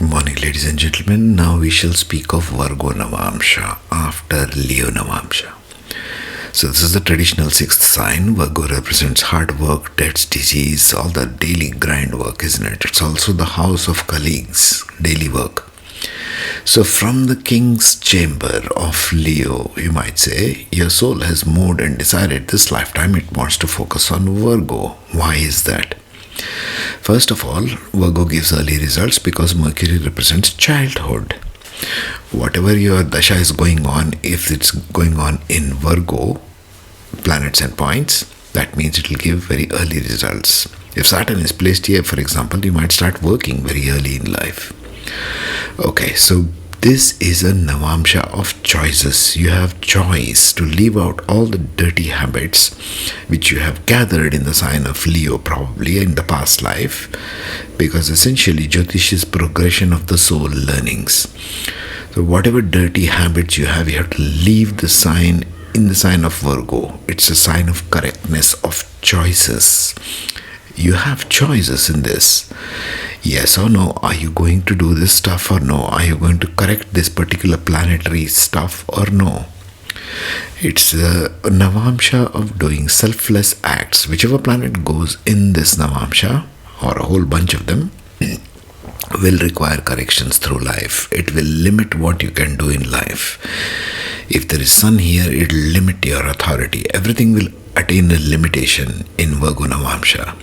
Morning, ladies and gentlemen. Now we shall speak of Virgo Navamsha after Leo Navamsha. So this is the traditional sixth sign. Virgo represents hard work, debts, disease, all the daily grind work, isn't it? It's also the house of colleagues, daily work. So from the king's chamber of Leo, you might say, your soul has moved and decided this lifetime it wants to focus on Virgo. Why is that? First of all, Virgo gives early results because Mercury represents childhood. Whatever your dasha is going on, if it's going on in Virgo, planets and points, that means it will give very early results. If Saturn is placed here, for example, you might start working very early in life. Okay, so this is a Navamsha of choices. You have choice to leave out all the dirty habits which you have gathered in the sign of Leo probably in the past life, because essentially Jyotish is progression of the soul learnings. So whatever dirty habits you have to leave the sign in the sign of Virgo. It's a sign of correctness of choices. You have choices in this. Yes or no, are you going to do this stuff or no? Are you going to correct this particular planetary stuff or no? It's a Navamsha of doing selfless acts. Whichever planet goes in this Navamsha, or a whole bunch of them, will require corrections through life. It will limit what you can do in life. If there is sun here, it will limit your authority. Everything will attain a limitation in Virgo Navamsha.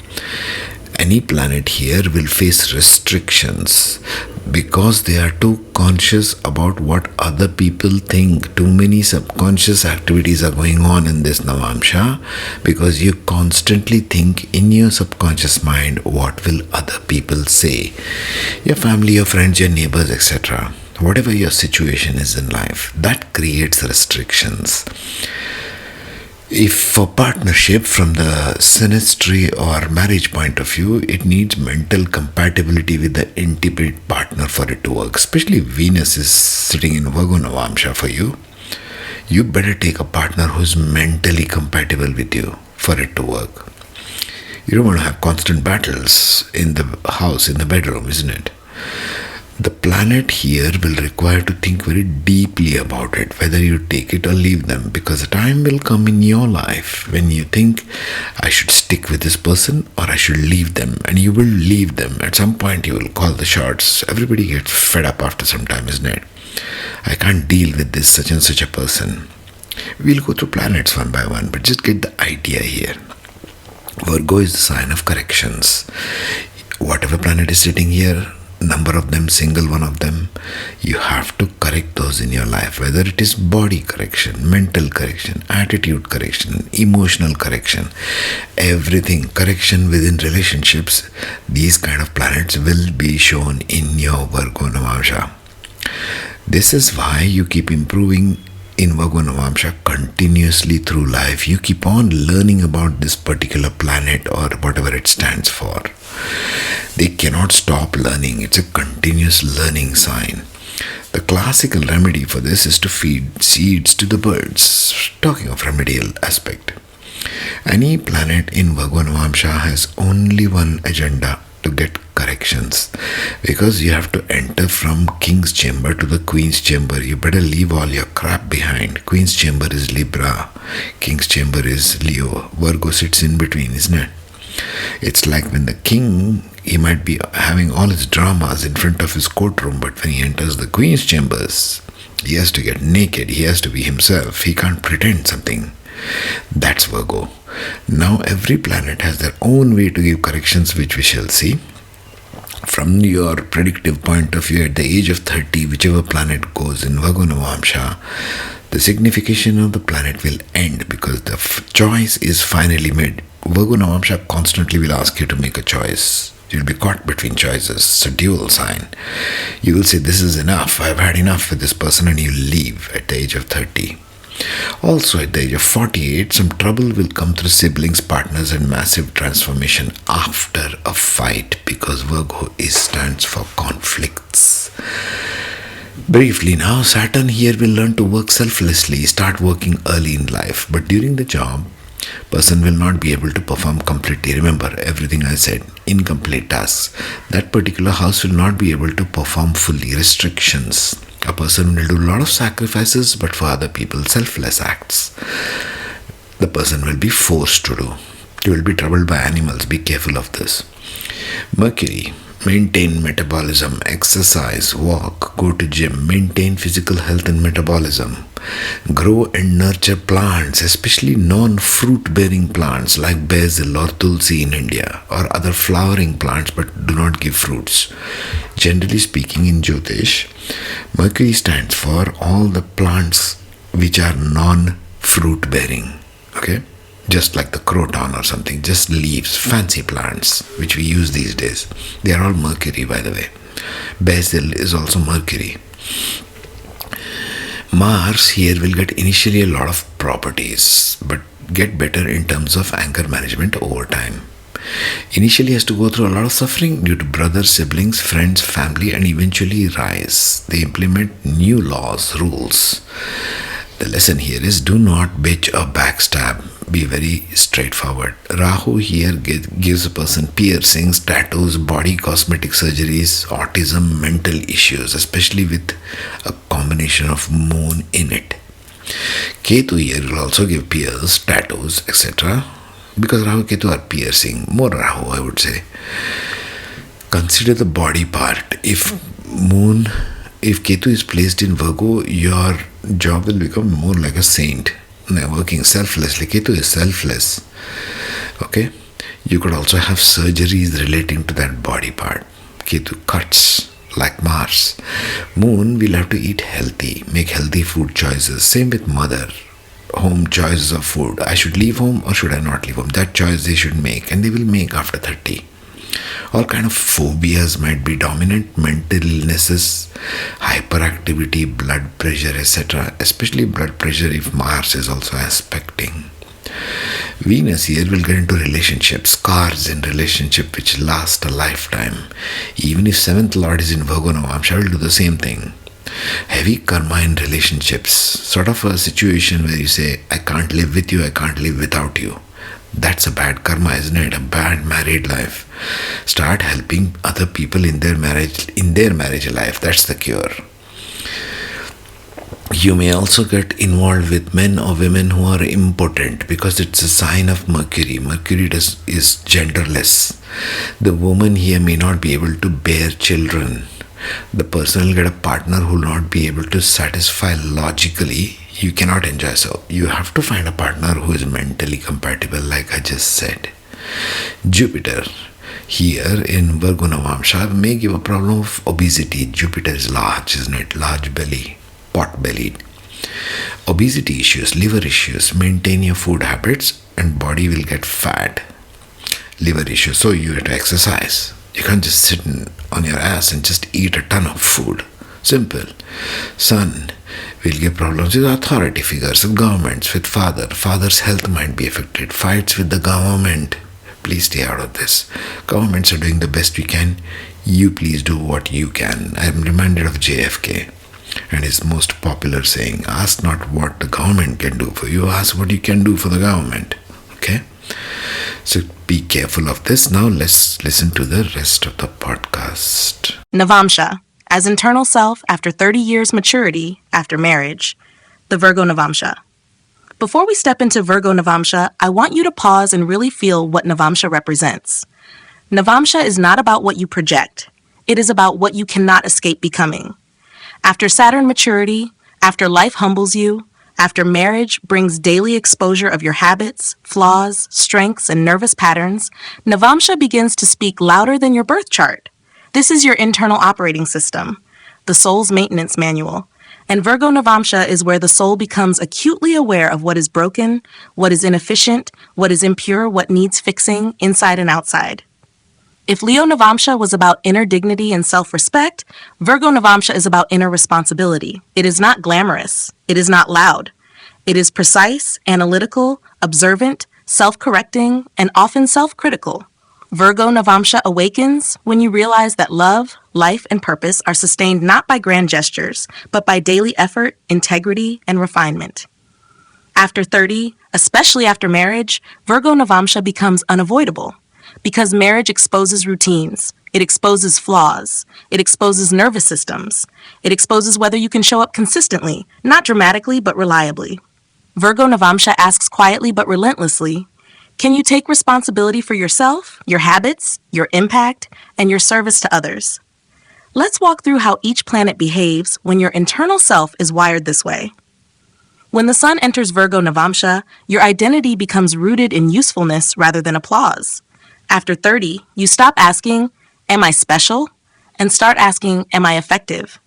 Any planet here will face restrictions because they are too conscious about what other people think. Too many subconscious activities are going on in this Navamsha because you constantly think in your subconscious mind, what will other people say? Your family, your friends, your neighbors, etc. Whatever your situation is in life, that creates restrictions. If for partnership from the synastry or marriage point of view, it needs mental compatibility with the intimate partner for it to work. Especially Venus is sitting in Virgo Navamsha for you. You better take a partner who's mentally compatible with you for it to work. You don't want to have constant battles in the house, in the bedroom, isn't it? The planet here will require to think very deeply about it, whether you take it or leave them, because a time will come in your life when you think, I should stick with this person or I should leave them, and you will leave them. At some point you will call the shots. Everybody gets fed up after some time, isn't it? I can't deal with this such and such a person. We'll go through planets one by one, but just get the idea here. Virgo is the sign of corrections. Whatever planet is sitting here, number of them, single one of them, you have to correct those in your life, whether it is body correction, mental correction, attitude correction, emotional correction, everything, correction within relationships. These kind of planets will be shown in your Virgo Navamsha. This is why you keep improving in Virgo Navamsha continuously through life. You keep on learning about this particular planet or whatever it stands for. They cannot stop learning. It's a continuous learning sign. The classical remedy for this is to feed seeds to the birds. Talking of remedial aspect. Any planet in Virgo Navamsha has only one agenda: to get corrections, because you have to enter from king's chamber to the queen's chamber. You better leave all your crap behind. Queen's chamber is Libra, king's chamber is Leo. Virgo sits in between, isn't it? It's like when the king, he might be having all his dramas in front of his courtroom, but when he enters the queen's chambers, he has to get naked, he has to be himself, he can't pretend something. That's Virgo. Now every planet has their own way to give corrections, which we shall see. From your predictive point of view, at the age of 30, whichever planet goes in Virgo Navamsha, the signification of the planet will end because the choice is finally made. Virgo Navamsha constantly will ask you to make a choice. You'll be caught between choices. It's a dual sign. You will say, this is enough, I've had enough with this person, and you leave at the age of 30. Also at the age of 48, some trouble will come through siblings, partners, and massive transformation after a fight, because Virgo stands for conflicts. Briefly now, Saturn here will learn to work selflessly, start working early in life, but during the job, Person will not be able to perform completely. Remember everything I said, incomplete tasks. That particular house will not be able to perform fully. Restrictions. A person will do a lot of sacrifices, but for other people, selfless acts. The person will be forced to do. You will be troubled by animals. Be careful of this. Mercury. Maintain metabolism, exercise, walk, go to gym, maintain physical health and metabolism. Grow and nurture plants, especially non-fruit bearing plants like basil or tulsi in India, or other flowering plants but do not give fruits. Generally speaking, in Jyotish, Mercury stands for all the plants which are non-fruit bearing. Okay? Just like the croton or something, just leaves, fancy plants which we use these days. They are all Mercury, by the way. Basil is also Mercury. Mars here will get initially a lot of properties, but get better in terms of anger management over time. Initially has to go through a lot of suffering due to brothers, siblings, friends, family, and eventually rise. They implement new laws, rules. The lesson here is do not bitch or backstab. Be very straightforward. Rahu here gives a person piercings, tattoos, body cosmetic surgeries, autism, mental issues, especially with a combination of moon in it. Ketu here will also give pierce, tattoos, etc. Because Rahu Ketu are piercing. More Rahu, I would say. Consider the body part. If Ketu is placed in Virgo, your job will become more like a saint. Working selflessly. Ketu is selfless. Okay? You could also have surgeries relating to that body part. Ketu cuts like Mars. Moon will have to eat healthy, make healthy food choices. Same with mother. Home choices of food. I should leave home or should I not leave home? That choice they should make, and they will make after 30. All kind of phobias might be dominant, mental illnesses, hyperactivity, blood pressure, etc. Especially blood pressure if Mars is also aspecting. Venus here will get into relationships, scars in relationship which last a lifetime. Even if 7th Lord is in Virgo Navamsha, will do the same thing. Heavy karma in relationships, sort of a situation where you say, I can't live with you, I can't live without you. That's a bad karma, isn't it? A bad married life. Start helping other people in their marriage life. That's the cure. You may also get involved with men or women who are impotent because it's a sign of Mercury. Mercury is genderless. The woman here may not be able to bear children. The person will get a partner who will not be able to satisfy logically. You cannot enjoy. So you have to find a partner who is mentally compatible, like I just said. Jupiter here in Virgo Navamsha may give a problem of obesity. Jupiter is large, isn't it? Large belly, pot-bellied. Obesity issues, liver issues. Maintain your food habits and body will get fat. Liver issues. So you have to exercise. You can't just sit on your ass and just eat a ton of food. Simple. Sun will get problems with authority figures, with governments, with father. Father's health might be affected. Fights with the government. Please stay out of this. Governments are doing the best we can. You please do what you can. I am reminded of JFK and his most popular saying, ask not what the government can do for you, ask what you can do for the government. Okay? So be careful of this. Now let's listen to the rest of the podcast. Navamsha, as internal self after 30 years maturity after marriage, the Virgo Navamsha. Before we step into Virgo Navamsha, I want you to pause and really feel what Navamsha represents. Navamsha is not about what you project. It is about what you cannot escape becoming. After Saturn maturity, after life humbles you, after marriage brings daily exposure of your habits, flaws, strengths, and nervous patterns, Navamsha begins to speak louder than your birth chart. This is your internal operating system, the soul's maintenance manual. And Virgo Navamsha is where the soul becomes acutely aware of what is broken, what is inefficient, what is impure, what needs fixing, inside and outside. If Leo Navamsha was about inner dignity and self-respect, Virgo Navamsha is about inner responsibility. It is not glamorous. It is not loud. It is precise, analytical, observant, self-correcting, and often self-critical. Virgo Navamsha awakens when you realize that love, life, and purpose are sustained not by grand gestures, but by daily effort, integrity, and refinement. After 30, especially after marriage, Virgo Navamsha becomes unavoidable because marriage exposes routines, it exposes flaws, it exposes nervous systems, it exposes whether you can show up consistently, not dramatically but reliably. Virgo Navamsha asks quietly but relentlessly, can you take responsibility for yourself, your habits, your impact, and your service to others? Let's walk through how each planet behaves when your internal self is wired this way. When the sun enters Virgo Navamsha, your identity becomes rooted in usefulness rather than applause. After 30, you stop asking, am I special? And start asking, am I effective?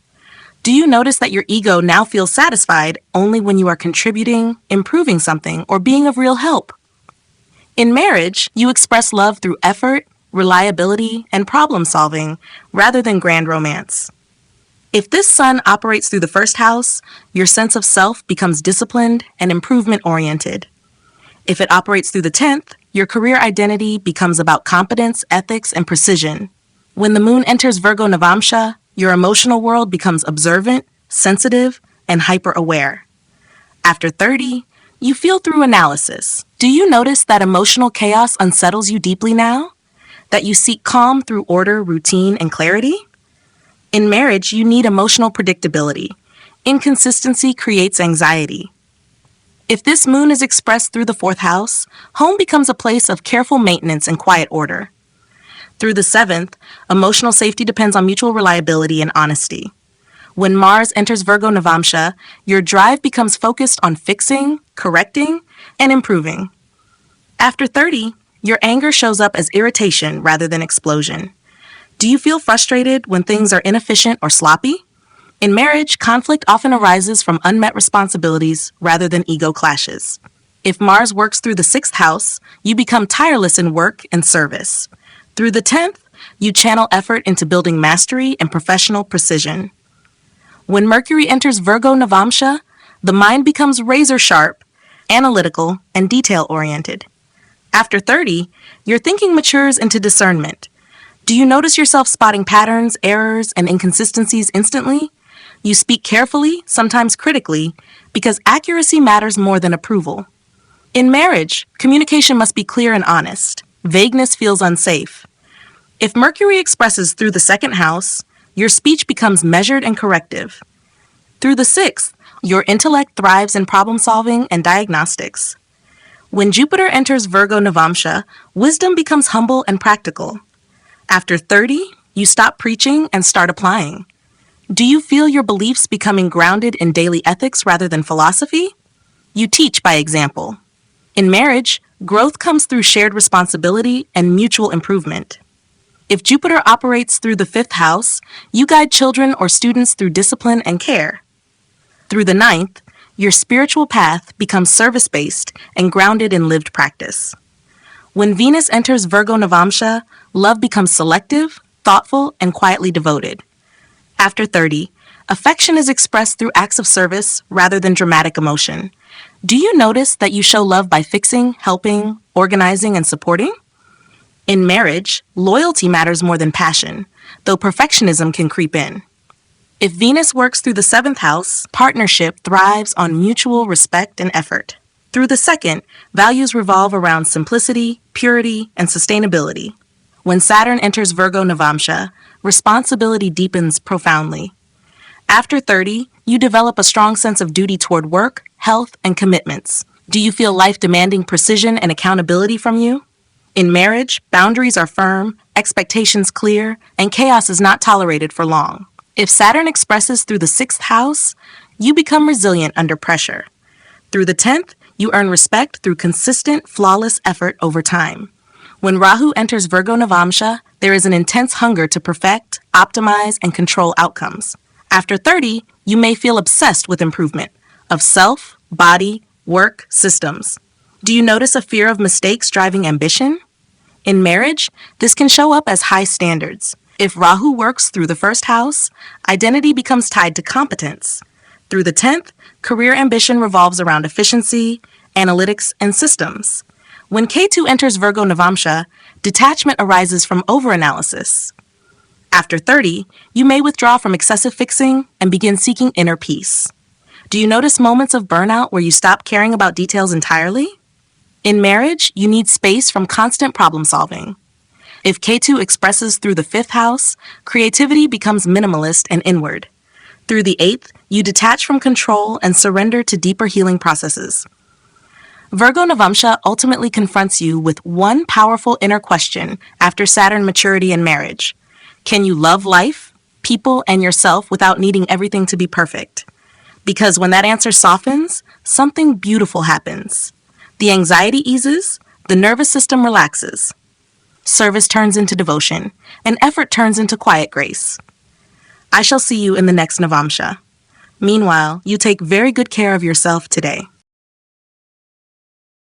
Do you notice that your ego now feels satisfied only when you are contributing, improving something, or being of real help? In marriage, you express love through effort, reliability, and problem solving rather than grand romance. If this sun operates through the first house, your sense of self becomes disciplined and improvement-oriented. If it operates through the 10th, your career identity becomes about competence, ethics, and precision. When the moon enters Virgo Navamsha, your emotional world becomes observant, sensitive, and hyper-aware. After 30, you feel through analysis. Do you notice that emotional chaos unsettles you deeply now? That you seek calm through order, routine, and clarity? In marriage, you need emotional predictability. Inconsistency creates anxiety. If this moon is expressed through the 4th house, home becomes a place of careful maintenance and quiet order. Through the 7th, emotional safety depends on mutual reliability and honesty. When Mars enters Virgo Navamsha, your drive becomes focused on fixing, correcting, and improving. After 30, your anger shows up as irritation rather than explosion. Do you feel frustrated when things are inefficient or sloppy? In marriage, conflict often arises from unmet responsibilities rather than ego clashes. If Mars works through the 6th house, you become tireless in work and service. Through the 10th, you channel effort into building mastery and professional precision. When Mercury enters Virgo Navamsha, the mind becomes razor sharp, analytical, and detail-oriented. After 30, your thinking matures into discernment. Do you notice yourself spotting patterns, errors, and inconsistencies instantly? You speak carefully, sometimes critically, because accuracy matters more than approval. In marriage, communication must be clear and honest. Vagueness feels unsafe. If Mercury expresses through the 2nd house, your speech becomes measured and corrective. Through the 6th, your intellect thrives in problem solving and diagnostics. When Jupiter enters Virgo Navamsha, wisdom becomes humble and practical. After 30, you stop preaching and start applying. Do you feel your beliefs becoming grounded in daily ethics rather than philosophy? You teach by example. In marriage, growth comes through shared responsibility and mutual improvement. If Jupiter operates through the 5th house, you guide children or students through discipline and care. Through the 9th, your spiritual path becomes service-based and grounded in lived practice. When Venus enters Virgo Navamsha, love becomes selective, thoughtful, and quietly devoted. After 30, affection is expressed through acts of service rather than dramatic emotion. Do you notice that you show love by fixing, helping, organizing, and supporting? In marriage, loyalty matters more than passion, though perfectionism can creep in. If Venus works through the 7th house, partnership thrives on mutual respect and effort. Through the 2nd, values revolve around simplicity, purity, and sustainability. When Saturn enters Virgo Navamsha, responsibility deepens profoundly. After 30, you develop a strong sense of duty toward work, health, and commitments. Do you feel life demanding precision and accountability from you? In marriage, boundaries are firm, expectations clear, and chaos is not tolerated for long. If Saturn expresses through the 6th house, you become resilient under pressure. Through the 10th, you earn respect through consistent, flawless effort over time. When Rahu enters Virgo Navamsha, there is an intense hunger to perfect, optimize, and control outcomes. After 30, you may feel obsessed with improvement of self, body, work, systems. Do you notice a fear of mistakes driving ambition? In marriage, this can show up as high standards. If Rahu works through the 1st house, identity becomes tied to competence. Through the 10th, career ambition revolves around efficiency, analytics, and systems. When Ketu enters Virgo Navamsha, detachment arises from overanalysis. After 30, you may withdraw from excessive fixing and begin seeking inner peace. Do you notice moments of burnout where you stop caring about details entirely? In marriage, you need space from constant problem solving. If K2 expresses through the fifth house, creativity becomes minimalist and inward. Through the eighth, you detach from control and surrender to deeper healing processes. Virgo Navamsha ultimately confronts you with one powerful inner question after Saturn maturity and marriage. Can you love life, people, and yourself without needing everything to be perfect? Because when that answer softens, something beautiful happens. The anxiety eases, the nervous system relaxes. Service turns into devotion, and effort turns into quiet grace. I shall see you in the next Navamsha. Meanwhile, you take very good care of yourself today.